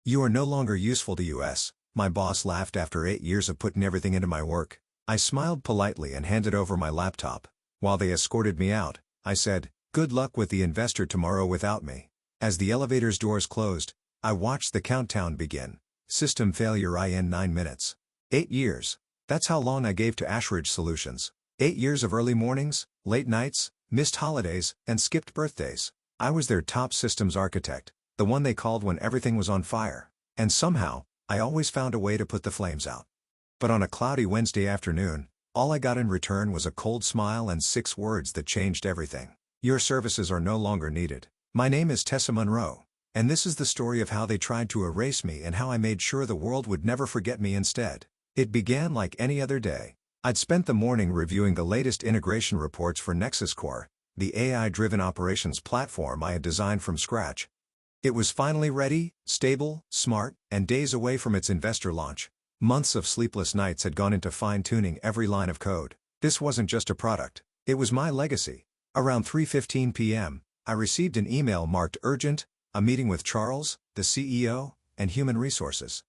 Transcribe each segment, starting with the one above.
You are no longer useful to us. My boss laughed after 8 years of putting everything into my work. I smiled politely and handed over my laptop. While they escorted me out, I said, "Good luck with the investor tomorrow without me." As the elevator's doors closed, I watched the countdown begin. System failure in 9 minutes. 8 years. That's how long I gave to Escorted Solutions. 8 years of early mornings, late nights, missed holidays, and skipped birthdays. I was their top systems architect, the one they called when everything was on fire. And somehow, I always found a way to put the flames out. But on a cloudy Wednesday afternoon, all I got in return was a cold smile and 6 words that changed everything. Your services are no longer needed. My name is Tessa Monroe, and this is the story of how they tried to erase me and how I made sure the world would never forget me instead. It began like any other day. I'd spent the morning reviewing the latest integration reports for Nexus Core, the AI-driven operations platform I had designed from scratch. It was finally ready, stable, smart, and days away from its investor launch. Months of sleepless nights had gone into fine-tuning every line of code. This wasn't just a product, it was my legacy. Around 3:15 p.m., I received an email marked urgent, a meeting with Charles, the CEO, and Human Resources.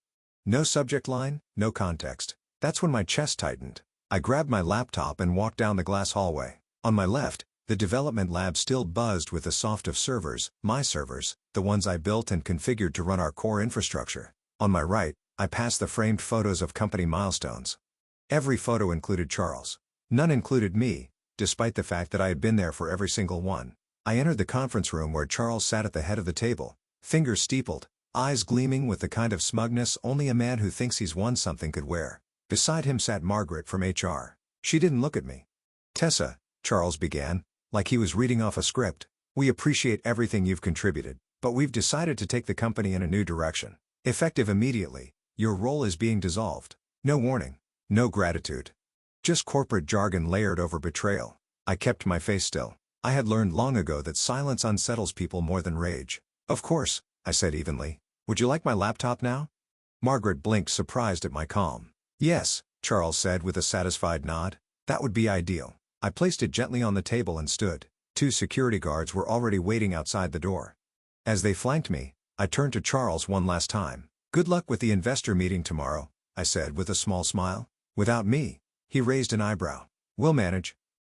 No subject line, no context. That's when my chest tightened. I grabbed my laptop and walked down the glass hallway. On my left, the development lab still buzzed with the sound of servers, my servers, the ones I built and configured to run our core infrastructure. On my right, I passed the framed photos of company milestones. Every photo included Charles. None included me, despite the fact that I had been there for every single one. I entered the conference room where Charles sat at the head of the table, fingers steepled, eyes gleaming with the kind of smugness only a man who thinks he's won something could wear. Beside him sat Margaret from HR. She didn't look at me. "Tessa," Charles began, like he was reading off a script, "we appreciate everything you've contributed, but we've decided to take the company in a new direction. Effective immediately, your role is being dissolved. No warning, no gratitude. Just corporate jargon layered over betrayal." I kept my face still. I had learned long ago that silence unsettles people more than rage. "Of course," I said evenly. "Would you like my laptop now?" Margaret blinked, surprised at my calm. "Yes," Charles said with a satisfied nod. "That would be ideal." I placed it gently on the table and stood. 2 security guards were already waiting outside the door. As they flanked me, I turned to Charles one last time. "Good luck with the investor meeting tomorrow," I said with a small smile. "Without me?" He raised an eyebrow. "We'll manage."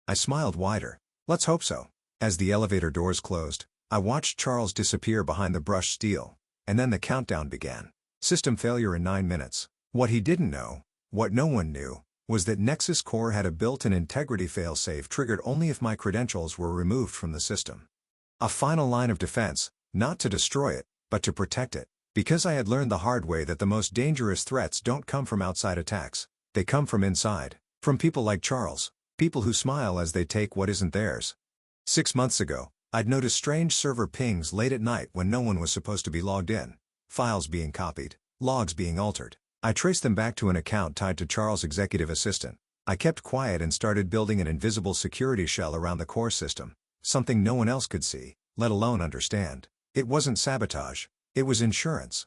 I smiled wider. "Let's hope so." As the elevator doors closed, I watched Charles disappear behind the brushed steel. And then the countdown began. System failure in 9 minutes. What he didn't know, what no one knew, was that Nexus Core had a built-in integrity failsafe triggered only if my credentials were removed from the system. A final line of defense, not to destroy it, but to protect it. Because I had learned the hard way that the most dangerous threats don't come from outside attacks. They come from inside. From people like Charles. People who smile as they take what isn't theirs. 6 months ago, I'd noticed strange server pings late at night when no one was supposed to be logged in. Files being copied, logs being altered. I traced them back to an account tied to Charles' executive assistant. I kept quiet and started building an invisible security shell around the core system. Something no one else could see, let alone understand. It wasn't sabotage. It was insurance.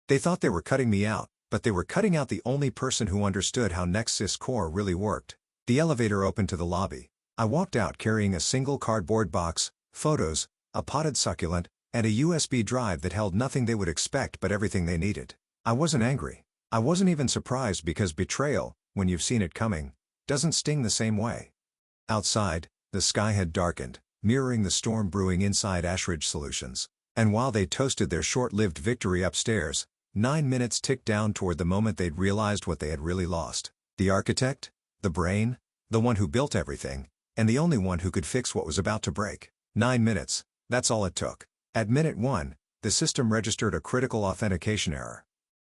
They thought they were cutting me out, but they were cutting out the only person who understood how Nexus Core really worked. The elevator opened to the lobby. I walked out carrying a single cardboard box, photos, a potted succulent, and a USB drive that held nothing they would expect but everything they needed. I wasn't angry. I wasn't even surprised because betrayal, when you've seen it coming, doesn't sting the same way. Outside, the sky had darkened, mirroring the storm brewing inside Escorted Solutions. And while they toasted their short-lived victory upstairs, 9 minutes ticked down toward the moment they'd realized what they had really lost. The architect, the brain, the one who built everything, and the only one who could fix what was about to break. 9 minutes, that's all it took. At minute 1, the system registered a critical authentication error.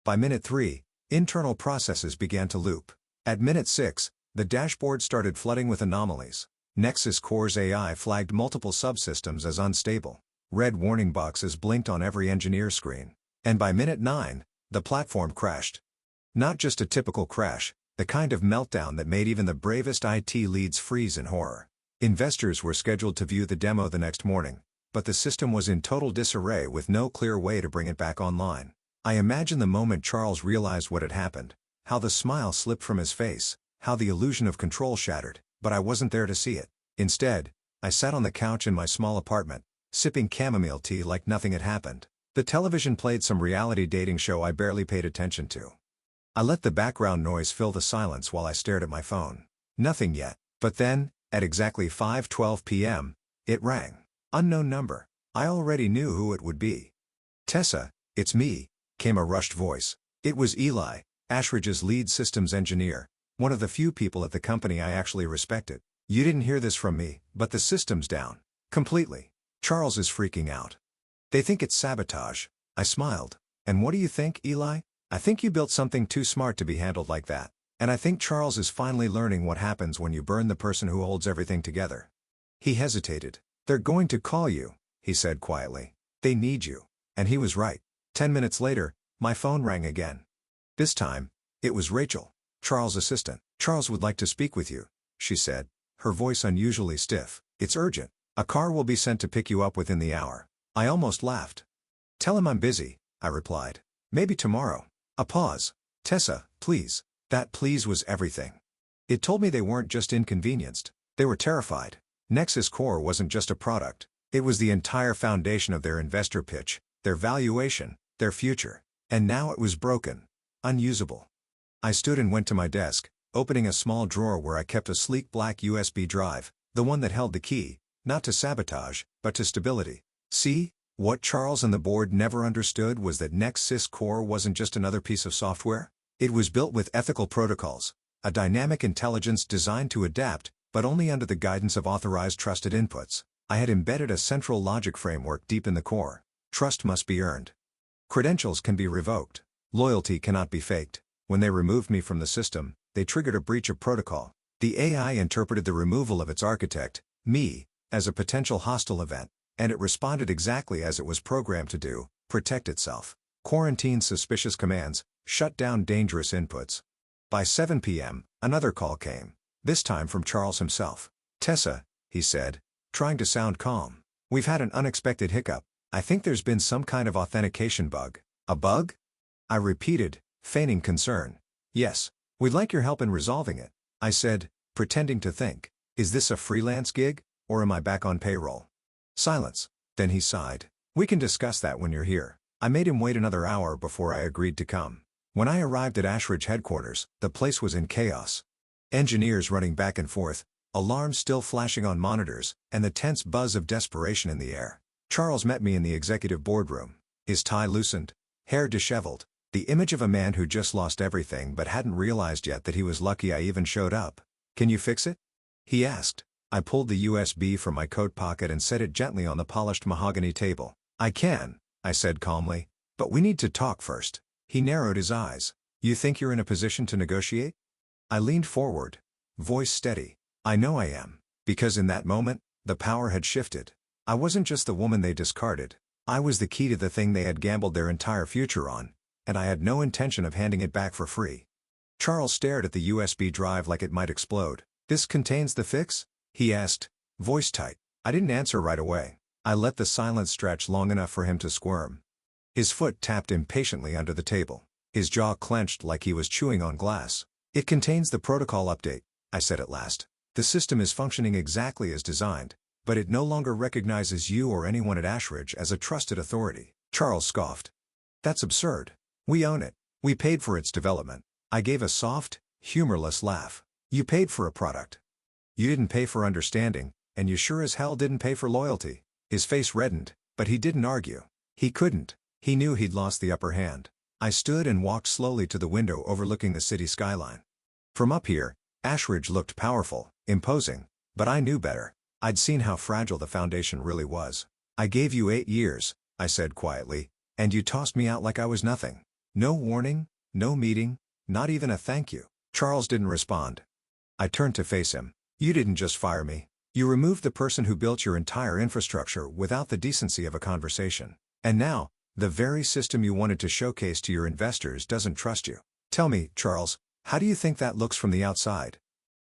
By minute 3, internal processes began to loop. At minute 6, the dashboard started flooding with anomalies. Nexus Core's AI flagged multiple subsystems as unstable. Red warning boxes blinked on every engineer screen. And by minute 9, the platform crashed. Not just a typical crash, the kind of meltdown that made even the bravest IT leads freeze in horror. Investors were scheduled to view the demo the next morning, but the system was in total disarray with no clear way to bring it back online. I imagine the moment Charles realized what had happened, how the smile slipped from his face, how the illusion of control shattered, but I wasn't there to see it. Instead, I sat on the couch in my small apartment, sipping chamomile tea like nothing had happened. The television played some reality dating show I barely paid attention to. I let the background noise fill the silence while I stared at my phone. Nothing yet. But then, at exactly 5:12 p.m., it rang. Unknown number. I already knew who it would be. "Tessa, it's me," came a rushed voice. It was Eli, Ashridge's lead systems engineer, one of the few people at the company I actually respected. "You didn't hear this from me, but the system's down. Completely. Charles is freaking out. They think it's sabotage." I smiled. "And what do you think, Eli? I think you built something too smart to be handled like that. And I think Charles is finally learning what happens when you burn the person who holds everything together." He hesitated. "They're going to call you," he said quietly. "They need you." And he was right. 10 minutes later, my phone rang again. This time, it was Rachel, Charles' assistant. "Charles would like to speak with you," she said, her voice unusually stiff. "It's urgent. A car will be sent to pick you up within the hour." I almost laughed. "Tell him I'm busy," I replied. "Maybe tomorrow." A pause. "Tessa, please." That please was everything. It told me they weren't just inconvenienced, they were terrified. Nexus Core wasn't just a product, it was the entire foundation of their investor pitch, their valuation, their future. And now it was broken. Unusable. I stood and went to my desk, opening a small drawer where I kept a sleek black USB drive, the one that held the key, not to sabotage, but to stability. See, what Charles and the board never understood was that Nexus Core wasn't just another piece of software. It was built with ethical protocols, a dynamic intelligence designed to adapt, but only under the guidance of authorized trusted inputs. I had embedded a central logic framework deep in the core. Trust must be earned. Credentials can be revoked. Loyalty cannot be faked. When they removed me from the system, they triggered a breach of protocol. The AI interpreted the removal of its architect, me, as a potential hostile event, and it responded exactly as it was programmed to do: protect itself. Quarantine suspicious commands, shut down dangerous inputs. By 7 p.m., another call came, this time from Charles himself. "Tessa," he said, trying to sound calm. "We've had an unexpected hiccup. I think there's been some kind of authentication bug." "A bug?" I repeated, feigning concern. "Yes. We'd like your help in resolving it," I said, pretending to think. "Is this a freelance gig, or am I back on payroll?" Silence. Then he sighed. "We can discuss that when you're here." I made him wait another hour before I agreed to come. When I arrived at Ashridge headquarters, the place was in chaos. Engineers running back and forth, alarms still flashing on monitors, and the tense buzz of desperation in the air. Charles met me in the executive boardroom. His tie loosened, hair disheveled, the image of a man who just lost everything but hadn't realized yet that he was lucky I even showed up. "Can you fix it?" he asked. I pulled the USB from my coat pocket and set it gently on the polished mahogany table. "I can," I said calmly, "but we need to talk first." He narrowed his eyes. "You think you're in a position to negotiate?" I leaned forward, voice steady. "I know I am." Because in that moment, the power had shifted. I wasn't just the woman they discarded. I was the key to the thing they had gambled their entire future on, and I had no intention of handing it back for free. Charles stared at the USB drive like it might explode. "This contains the fix?" he asked, voice tight. I didn't answer right away. I let the silence stretch long enough for him to squirm. His foot tapped impatiently under the table. His jaw clenched like he was chewing on glass. "It contains the protocol update," I said at last. "The system is functioning exactly as designed, but it no longer recognizes you or anyone at Ashridge as a trusted authority." Charles scoffed. "That's absurd. We own it. We paid for its development." I gave a soft, humorless laugh. "You paid for a product. You didn't pay for understanding, and you sure as hell didn't pay for loyalty." His face reddened, but he didn't argue. He couldn't. He knew he'd lost the upper hand. I stood and walked slowly to the window overlooking the city skyline. From up here, Ashridge looked powerful, imposing, but I knew better. I'd seen how fragile the foundation really was. "I gave you 8 years, I said quietly, "and you tossed me out like I was nothing. No warning, no meeting, not even a thank you." Charles didn't respond. I turned to face him. "You didn't just fire me. You removed the person who built your entire infrastructure without the decency of a conversation. And now, the very system you wanted to showcase to your investors doesn't trust you. Tell me, Charles, how do you think that looks from the outside?"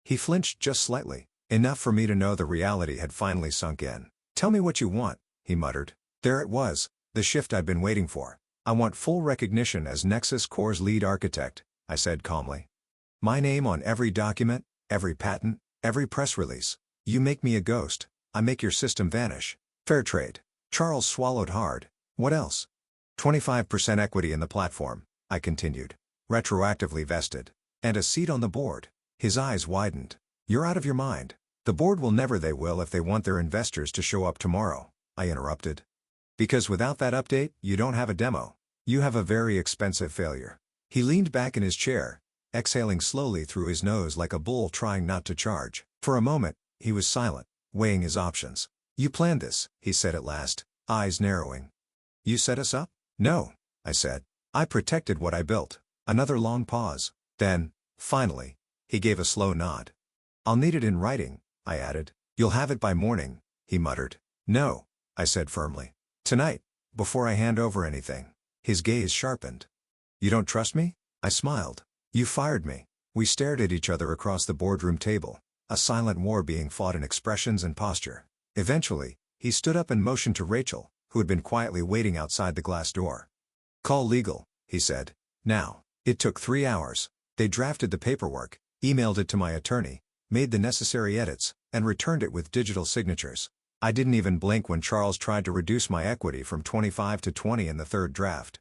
He flinched just slightly, enough for me to know the reality had finally sunk in. "Tell me what you want," he muttered. There it was, the shift I'd been waiting for. "I want full recognition as Nexus Core's lead architect," I said calmly. "My name on every document, every patent, every press release. You make me a ghost, I make your system vanish. Fair trade." Charles swallowed hard. "What else?" 25% equity in the platform, I continued. Retroactively vested. And a seat on the board. His eyes widened. You're out of your mind. The board will never. They will if they want their investors to show up tomorrow, I interrupted. Because without that update, you don't have a demo. You have a very expensive failure. He leaned back in his chair, exhaling slowly through his nose like a bull trying not to charge. For a moment, he was silent, weighing his options. You planned this, he said at last, eyes narrowing. You set us up? No, I said. I protected what I built. Another long pause. Then, finally, he gave a slow nod. I'll need it in writing, I added. You'll have it by morning, he muttered. No, I said firmly. Tonight, before I hand over anything. His gaze sharpened. You don't trust me? I smiled. You fired me. We stared at each other across the boardroom table, a silent war being fought in expressions and posture. Eventually, he stood up and motioned to Rachel, who had been quietly waiting outside the glass door. Call legal, he said. Now. It took 3 hours. They drafted the paperwork, emailed it to my attorney, made the necessary edits, and returned it with digital signatures. I didn't even blink when Charles tried to reduce my equity from 25 to 20 in the third draft.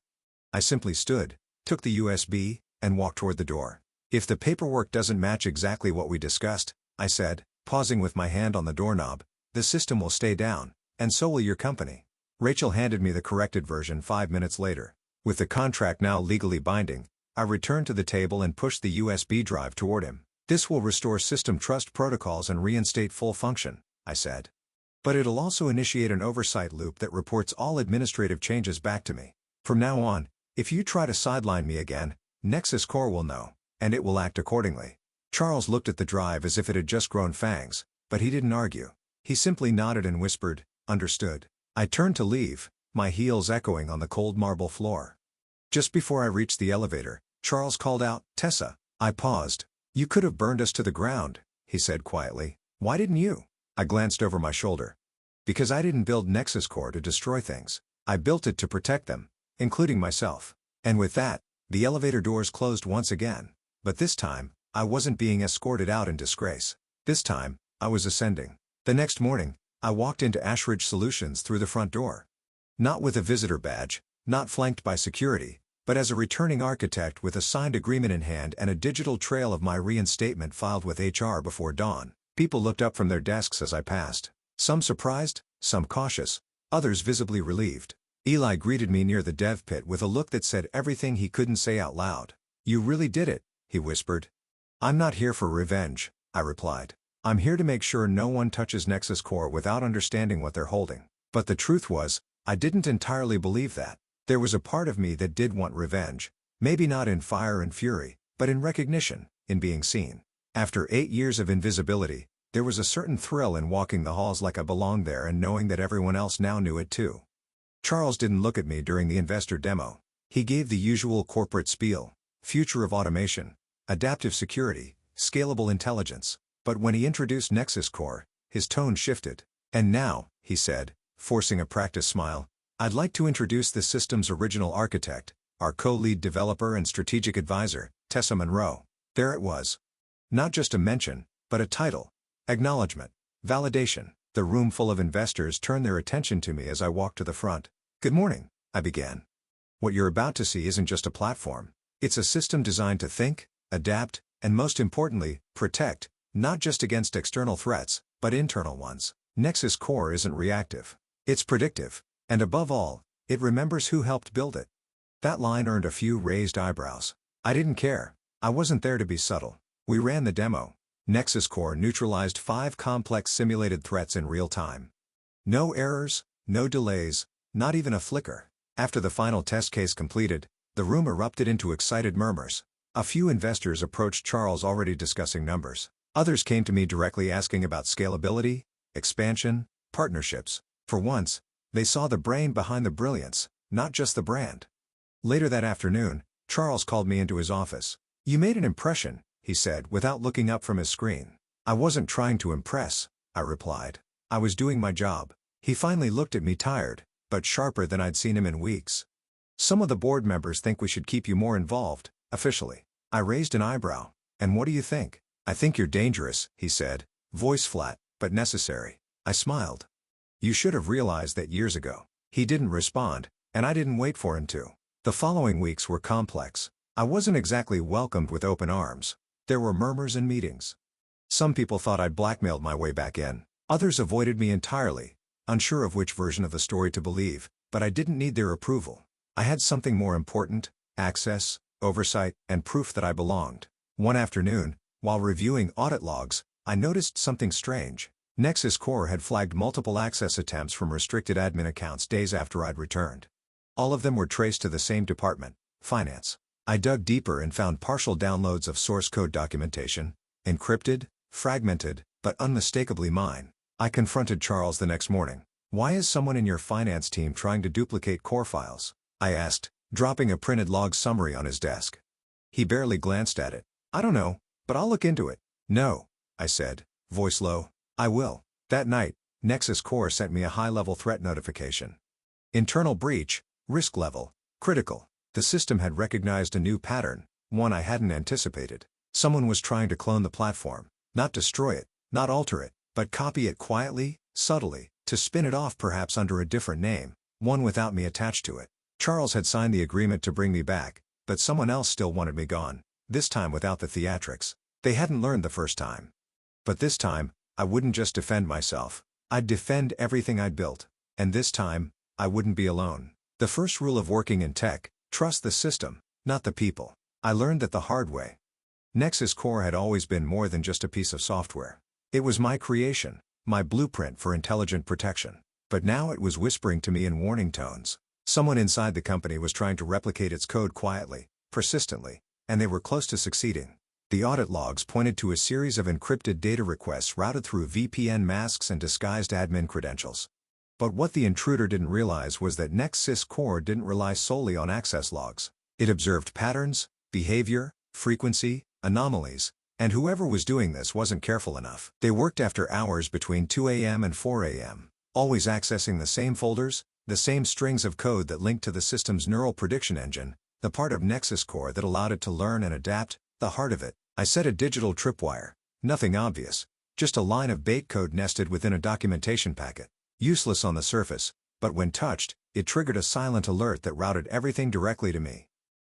I simply stood, took the USB, and walked toward the door. If the paperwork doesn't match exactly what we discussed, I said, pausing with my hand on the doorknob, the system will stay down, and so will your company. Rachel handed me the corrected version 5 minutes later. With the contract now legally binding, I returned to the table and pushed the USB drive toward him. This will restore system trust protocols and reinstate full function, I said. But it'll also initiate an oversight loop that reports all administrative changes back to me. From now on, if you try to sideline me again, Nexus Core will know, and it will act accordingly. Charles looked at the drive as if it had just grown fangs, but he didn't argue. He simply nodded and whispered, understood. I turned to leave, my heels echoing on the cold marble floor. Just before I reached the elevator, Charles called out, Tessa. I paused. You could have burned us to the ground, he said quietly. Why didn't you? I glanced over my shoulder. Because I didn't build Nexus Core to destroy things. I built it to protect them, including myself. And with that, the elevator doors closed once again. But this time, I wasn't being escorted out in disgrace. This time, I was ascending. The next morning, I walked into Ashridge Solutions through the front door. Not with a visitor badge, not flanked by security, but as a returning architect with a signed agreement in hand and a digital trail of my reinstatement filed with HR before dawn. People looked up from their desks as I passed. Some surprised, some cautious, others visibly relieved. Eli greeted me near the dev pit with a look that said everything he couldn't say out loud. You really did it, he whispered. I'm not here for revenge, I replied. I'm here to make sure no one touches Nexus Core without understanding what they're holding. But the truth was, I didn't entirely believe that. There was a part of me that did want revenge, maybe not in fire and fury, but in recognition, in being seen. After 8 years of invisibility, there was a certain thrill in walking the halls like I belonged there and knowing that everyone else now knew it too. Charles didn't look at me during the investor demo. He gave the usual corporate spiel, future of automation, adaptive security, scalable intelligence. But when he introduced Nexus Core, his tone shifted. And now, he said, forcing a practiced smile, I'd like to introduce the system's original architect, our co-lead developer and strategic advisor, Tessa Monroe. There it was. Not just a mention, but a title. Acknowledgement. Validation. The room full of investors turned their attention to me as I walked to the front. Good morning, I began. What you're about to see isn't just a platform. It's a system designed to think, adapt, and most importantly, protect, not just against external threats, but internal ones. Nexus Core isn't reactive. It's predictive. And above all, it remembers who helped build it. That line earned a few raised eyebrows. I didn't care. I wasn't there to be subtle. We ran the demo. Nexus Core neutralized 5 complex simulated threats in real time. No errors, no delays, not even a flicker. After the final test case completed, the room erupted into excited murmurs. A few investors approached Charles already discussing numbers. Others came to me directly asking about scalability, expansion, partnerships. For once, they saw the brain behind the brilliance, not just the brand. Later that afternoon, Charles called me into his office. You made an impression, he said without looking up from his screen. I wasn't trying to impress, I replied. I was doing my job. He finally looked at me tired, but sharper than I'd seen him in weeks. Some of the board members think we should keep you more involved, officially. I raised an eyebrow. And what do you think? I think you're dangerous, he said, voice flat, but necessary. I smiled. You should have realized that years ago. He didn't respond, and I didn't wait for him to. The following weeks were complex. I wasn't exactly welcomed with open arms. There were murmurs and meetings. Some people thought I'd blackmailed my way back in. Others avoided me entirely, unsure of which version of the story to believe, but I didn't need their approval. I had something more important: access, oversight, and proof that I belonged. One afternoon, while reviewing audit logs, I noticed something strange. Nexus Core had flagged multiple access attempts from restricted admin accounts days after I'd returned. All of them were traced to the same department, finance. I dug deeper and found partial downloads of source code documentation, encrypted, fragmented, but unmistakably mine. I confronted Charles the next morning. "Why is someone in your finance team trying to duplicate core files?" I asked, dropping a printed log summary on his desk. He barely glanced at it. "I don't know, but I'll look into it." "No," I said, voice low. "I will." That night, Nexus Core sent me a high-level threat notification. Internal breach, risk level, critical. The system had recognized a new pattern, one I hadn't anticipated. Someone was trying to clone the platform, not destroy it, not alter it, but copy it quietly, subtly, to spin it off perhaps under a different name, one without me attached to it. Charles had signed the agreement to bring me back, but someone else still wanted me gone, this time without the theatrics. They hadn't learned the first time. But this time, I wouldn't just defend myself. I'd defend everything I'd built. And this time, I wouldn't be alone. The first rule of working in tech: trust the system, not the people. I learned that the hard way. Nexus Core had always been more than just a piece of software. It was my creation, my blueprint for intelligent protection. But now it was whispering to me in warning tones. Someone inside the company was trying to replicate its code quietly, persistently, and they were close to succeeding. The audit logs pointed to a series of encrypted data requests routed through VPN masks and disguised admin credentials. But what the intruder didn't realize was that Nexus Core didn't rely solely on access logs. It observed patterns, behavior, frequency, anomalies, and whoever was doing this wasn't careful enough. They worked after hours between 2 a.m. and 4 a.m., always accessing the same folders, the same strings of code that linked to the system's neural prediction engine, the part of Nexus Core that allowed it to learn and adapt, the heart of it. I set a digital tripwire. Nothing obvious, just a line of bait code nested within a documentation packet. Useless on the surface, but when touched, it triggered a silent alert that routed everything directly to me.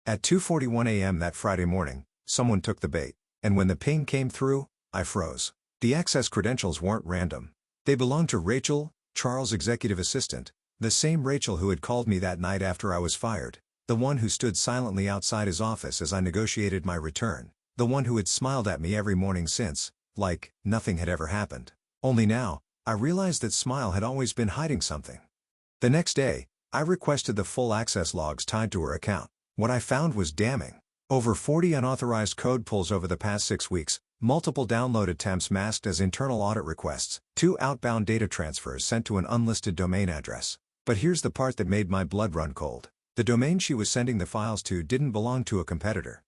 At 2:41 a.m. that Friday morning, someone took the bait, and when the ping came through, I froze. The access credentials weren't random. They belonged to Rachel, Charles' executive assistant, the same Rachel who had called me that night after I was fired, the one who stood silently outside his office as I negotiated my return, the one who had smiled at me every morning since, like nothing had ever happened. Only now, I realized that smile had always been hiding something. The next day, I requested the full access logs tied to her account. What I found was damning. Over 40 unauthorized code pulls over the past 6 weeks, multiple download attempts masked as internal audit requests, 2 outbound data transfers sent to an unlisted domain address. But here's the part that made my blood run cold. The domain she was sending the files to didn't belong to a competitor.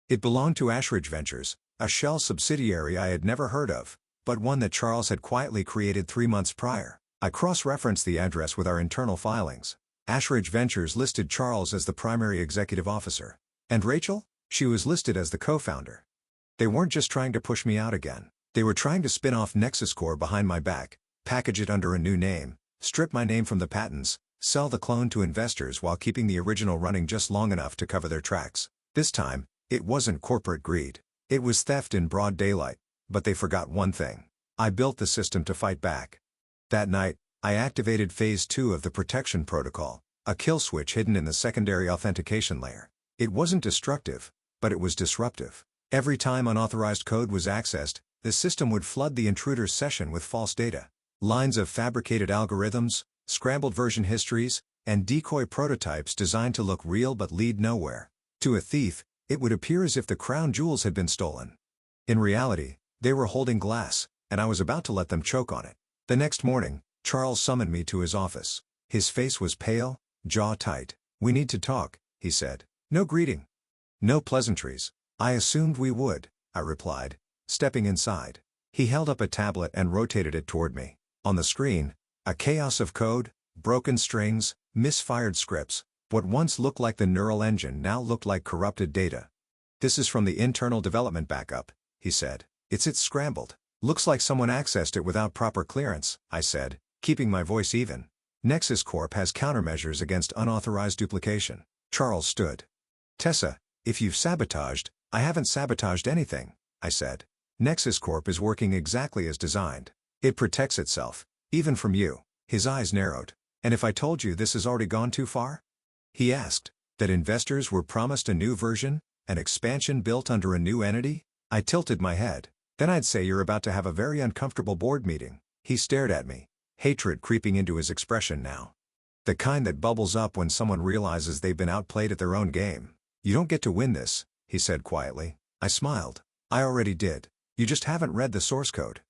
It belonged to Escorted Ventures, a shell subsidiary I had never heard of, but one that Charles had quietly created 3 months prior. I cross-referenced the address with our internal filings. Escorted Ventures listed Charles as the primary executive officer. And Rachel? She was listed as the co-founder. They weren't just trying to push me out again. They were trying to spin off Nexus Core behind my back, package it under a new name, strip my name from the patents, sell the clone to investors while keeping the original running just long enough to cover their tracks. This time, it wasn't corporate greed. It was theft in broad daylight. But they forgot one thing. I built the system to fight back. That night, I activated Phase 2 of the protection protocol, a kill switch hidden in the secondary authentication layer. It wasn't destructive, but it was disruptive. Every time unauthorized code was accessed, the system would flood the intruder's session with false data. Lines of fabricated algorithms, scrambled version histories, and decoy prototypes designed to look real but lead nowhere. To a thief, it would appear as if the crown jewels had been stolen. In reality, they were holding glass, and I was about to let them choke on it. The next morning, Charles summoned me to his office. His face was pale, jaw tight. "We need to talk," he said. "No greeting. No pleasantries." "I assumed we would," I replied, stepping inside. He held up a tablet and rotated it toward me. On the screen, a chaos of code, broken strings, misfired scripts. What once looked like the neural engine now looked like corrupted data. "This is from the internal development backup," he said. It's scrambled. "Looks like someone accessed it without proper clearance," I said, keeping my voice even. Nexus Corp has countermeasures against unauthorized duplication. Charles stood. Tessa, if you've sabotaged, I haven't sabotaged anything, I said. Nexus Corp is working exactly as designed. It protects itself, even from you. His eyes narrowed. And if I told you this has already gone too far? He asked. That investors were promised a new version, an expansion built under a new entity? I tilted my head. Then I'd say you're about to have a very uncomfortable board meeting. He stared at me, hatred creeping into his expression now. The kind that bubbles up when someone realizes they've been outplayed at their own game. You don't get to win this, he said quietly. I smiled. I already did. You just haven't read the source code.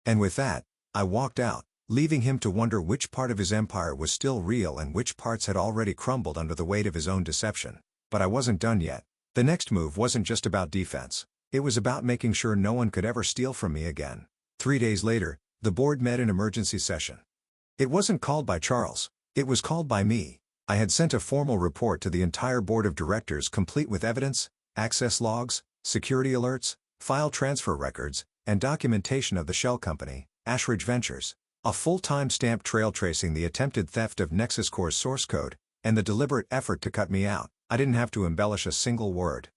And with that, I walked out, leaving him to wonder which part of his empire was still real and which parts had already crumbled under the weight of his own deception. But I wasn't done yet. The next move wasn't just about defense. It was about making sure no one could ever steal from me again. 3 days later, the board met in emergency session. It wasn't called by Charles. It was called by me. I had sent a formal report to the entire board of directors complete with evidence, access logs, security alerts, file transfer records, and documentation of the shell company, Escorted Ventures. A full-time stamp trail tracing the attempted theft of Nexus Core's source code, and the deliberate effort to cut me out. I didn't have to embellish a single word.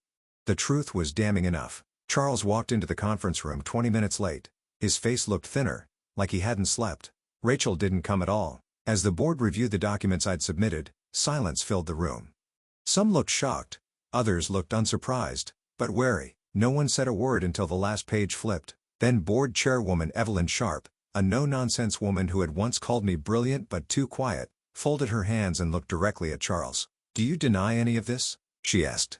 The truth was damning enough. Charles walked into the conference room 20 minutes late. His face looked thinner, like he hadn't slept. Rachel didn't come at all. As the board reviewed the documents I'd submitted, silence filled the room. Some looked shocked, others looked unsurprised, but wary. No one said a word until the last page flipped. Then board chairwoman Evelyn Sharp, a no-nonsense woman who had once called me brilliant but too quiet, folded her hands and looked directly at Charles. Do you deny any of this? She asked.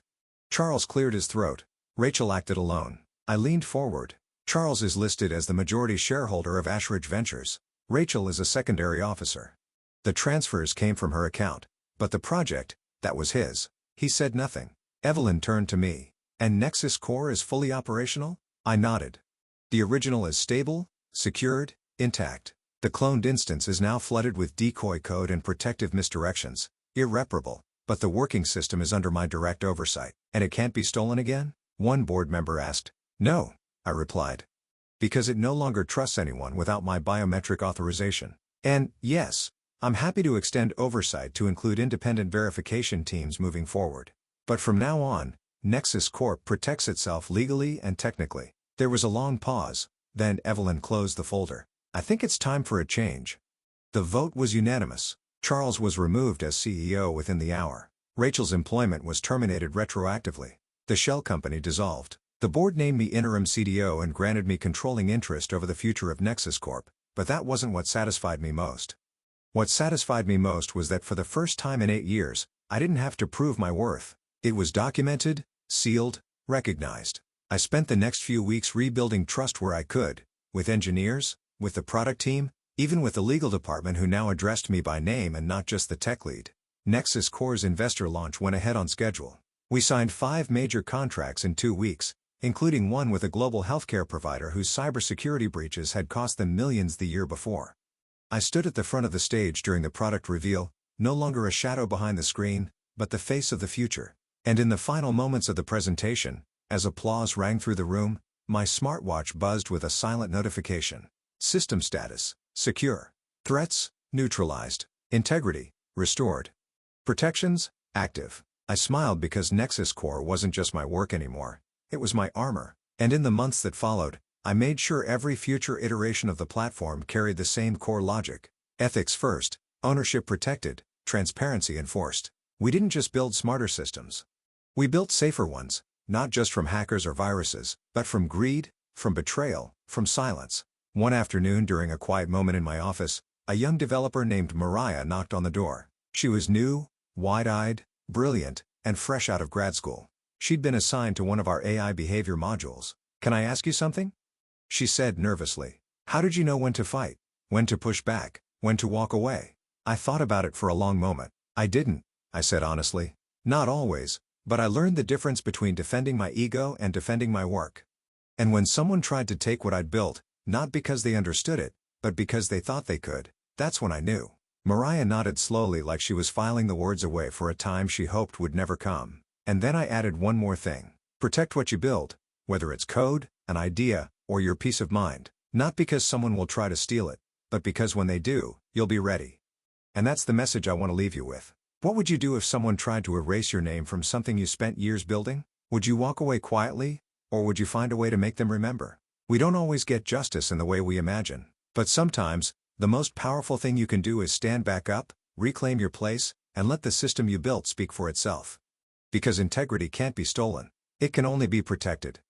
Charles cleared his throat. Rachel acted alone. I leaned forward. Charles is listed as the majority shareholder of Escorted Ventures. Rachel is a secondary officer. The transfers came from her account, but the project, that was his. He said nothing. Evelyn turned to me. And Nexus Core is fully operational? I nodded. The original is stable, secured, intact. The cloned instance is now flooded with decoy code and protective misdirections. Irreparable. But the working system is under my direct oversight. And it can't be stolen again? One board member asked. No, I replied. Because it no longer trusts anyone without my biometric authorization. And, yes, I'm happy to extend oversight to include independent verification teams moving forward. But from now on, Nexus Corp protects itself legally and technically. There was a long pause, then Evelyn closed the folder. I think it's time for a change. The vote was unanimous. Charles was removed as CEO within the hour. Rachel's employment was terminated retroactively. The shell company dissolved. The board named me interim CDO and granted me controlling interest over the future of Nexus Corp, but that wasn't what satisfied me most. What satisfied me most was that for the first time in 8 years, I didn't have to prove my worth. It was documented, sealed, recognized. I spent the next few weeks rebuilding trust where I could, with engineers, with the product team, even with the legal department who now addressed me by name and not just the tech lead. Nexus Core's investor launch went ahead on schedule. We signed 5 major contracts in 2 weeks, including one with a global healthcare provider whose cybersecurity breaches had cost them millions the year before. I stood at the front of the stage during the product reveal, no longer a shadow behind the screen, but the face of the future. And in the final moments of the presentation, as applause rang through the room, my smartwatch buzzed with a silent notification. System status: secure. Threats: neutralized. Integrity: restored. Protections: active. I smiled because Nexus Core wasn't just my work anymore. It was my armor. And in the months that followed, I made sure every future iteration of the platform carried the same core logic. Ethics first, ownership protected, transparency enforced. We didn't just build smarter systems. We built safer ones, not just from hackers or viruses, but from greed, from betrayal, from silence. One afternoon during a quiet moment in my office, a young developer named Mariah knocked on the door. She was new, wide-eyed, brilliant, and fresh out of grad school. She'd been assigned to one of our AI behavior modules. Can I ask you something? She said nervously. How did you know when to fight? When to push back? When to walk away? I thought about it for a long moment. I didn't, I said honestly. Not always, but I learned the difference between defending my ego and defending my work. And when someone tried to take what I'd built, not because they understood it, but because they thought they could, that's when I knew. Mariah nodded slowly like she was filing the words away for a time she hoped would never come. And then I added one more thing. Protect what you build, whether it's code, an idea, or your peace of mind. Not because someone will try to steal it, but because when they do, you'll be ready. And that's the message I want to leave you with. What would you do if someone tried to erase your name from something you spent years building? Would you walk away quietly, or would you find a way to make them remember? We don't always get justice in the way we imagine. But sometimes, the most powerful thing you can do is stand back up, reclaim your place, and let the system you built speak for itself. Because integrity can't be stolen. It can only be protected.